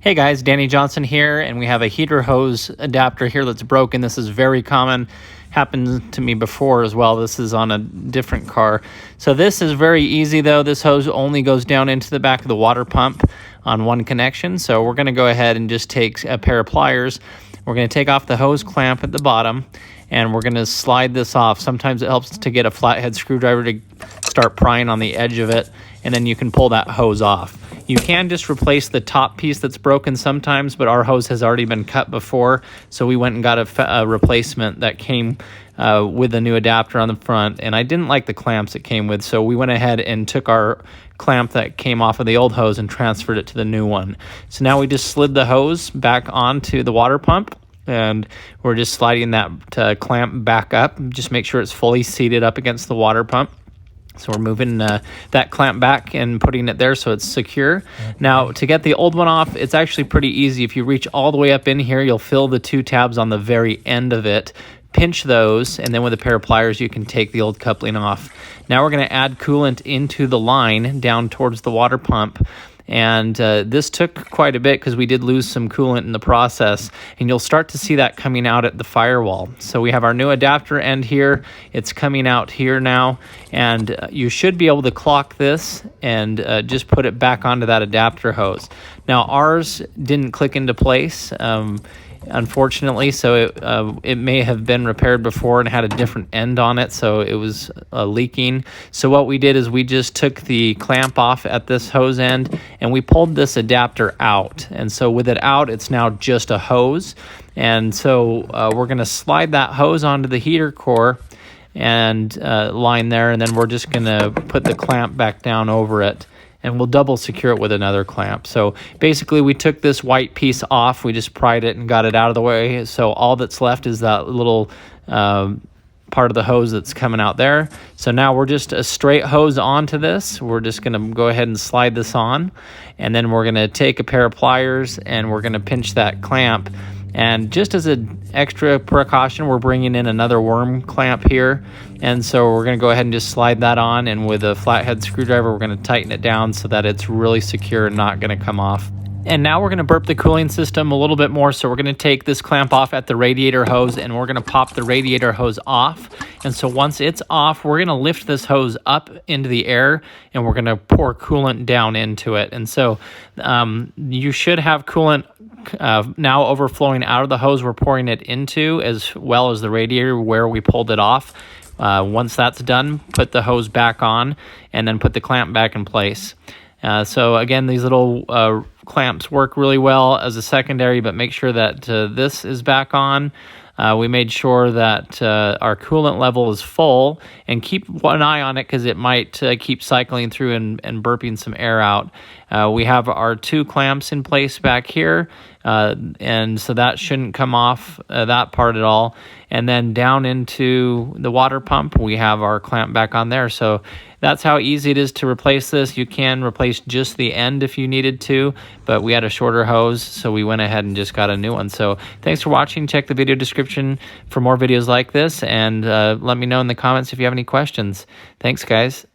Hey guys, Danny Johnson here, and we have a heater hose adapter here that's broken. This is very common, happened to me before as well. This is on a different car. So this is very easy though. This hose only goes down into the back of the water pump on one connection. So we're gonna go ahead and just take a pair of pliers. We're gonna take off the hose clamp at the bottom, and we're gonna slide this off. Sometimes it helps to get a flathead screwdriver to start prying on the edge of it, and then you can pull that hose off. You can just replace the top piece that's broken sometimes, but our hose has already been cut before, so we went and got a replacement that came with a new adapter on the front, and I didn't like the clamps it came with, so we went ahead and took our clamp that came off of the old hose and transferred it to the new one. So now we just slid the hose back onto the water pump, and we're just sliding that clamp back up. Just make sure it's fully seated up against the water pump. So we're moving that clamp back and putting it there so it's secure. Now, to get the old one off, it's actually pretty easy. If you reach all the way up in here, you'll feel the two tabs on the very end of it. Pinch those, and then with a pair of pliers, you can take the old coupling off. Now we're going to add coolant into the line down towards the water pump. And this took quite a bit because we did lose some coolant in the process, and you'll start to see that coming out at the firewall. So we have our new adapter end here. It's coming out here now, and you should be able to clock this and just put it back onto that adapter hose. Now ours didn't click into place, unfortunately, so it may have been repaired before and had a different end on it, so it was leaking. So what we did is we just took the clamp off at this hose end and we pulled this adapter out, and so with it out, it's now just a hose. And so we're going to slide that hose onto the heater core and line there, and then we're just going to put the clamp back down over it, and we'll double secure it with another clamp. So basically we took this white piece off, we just pried it and got it out of the way. So all that's left is that little part of the hose that's coming out there. So now we're just a straight hose onto this. We're just gonna go ahead and slide this on, and then we're gonna take a pair of pliers and we're gonna pinch that clamp. And just as an extra precaution, we're bringing in another worm clamp here. And so we're going to go ahead and just slide that on, and with a flathead screwdriver, we're going to tighten it down so that it's really secure and not going to come off. And now we're going to burp the cooling system a little bit more. So we're going to take this clamp off at the radiator hose, and we're going to pop the radiator hose off. And so once it's off, we're going to lift this hose up into the air, and we're going to pour coolant down into it. And so you should have coolant now overflowing out of the hose we're pouring it into, as well as the radiator where we pulled it off. Once that's done, put the hose back on and then put the clamp back in place. So again, these little clamps work really well as a secondary, but make sure that this is back on. We made sure that our coolant level is full, and keep one eye on it because it might keep cycling through and burping some air out. We have our two clamps in place back here, and so that shouldn't come off that part at all. And then down into the water pump, we have our clamp back on there. So that's how easy it is to replace this. You can replace just the end if you needed to, but we had a shorter hose, so we went ahead and just got a new one. So thanks for watching. Check the video description for more videos like this, and let me know in the comments if you have any questions. Thanks, guys.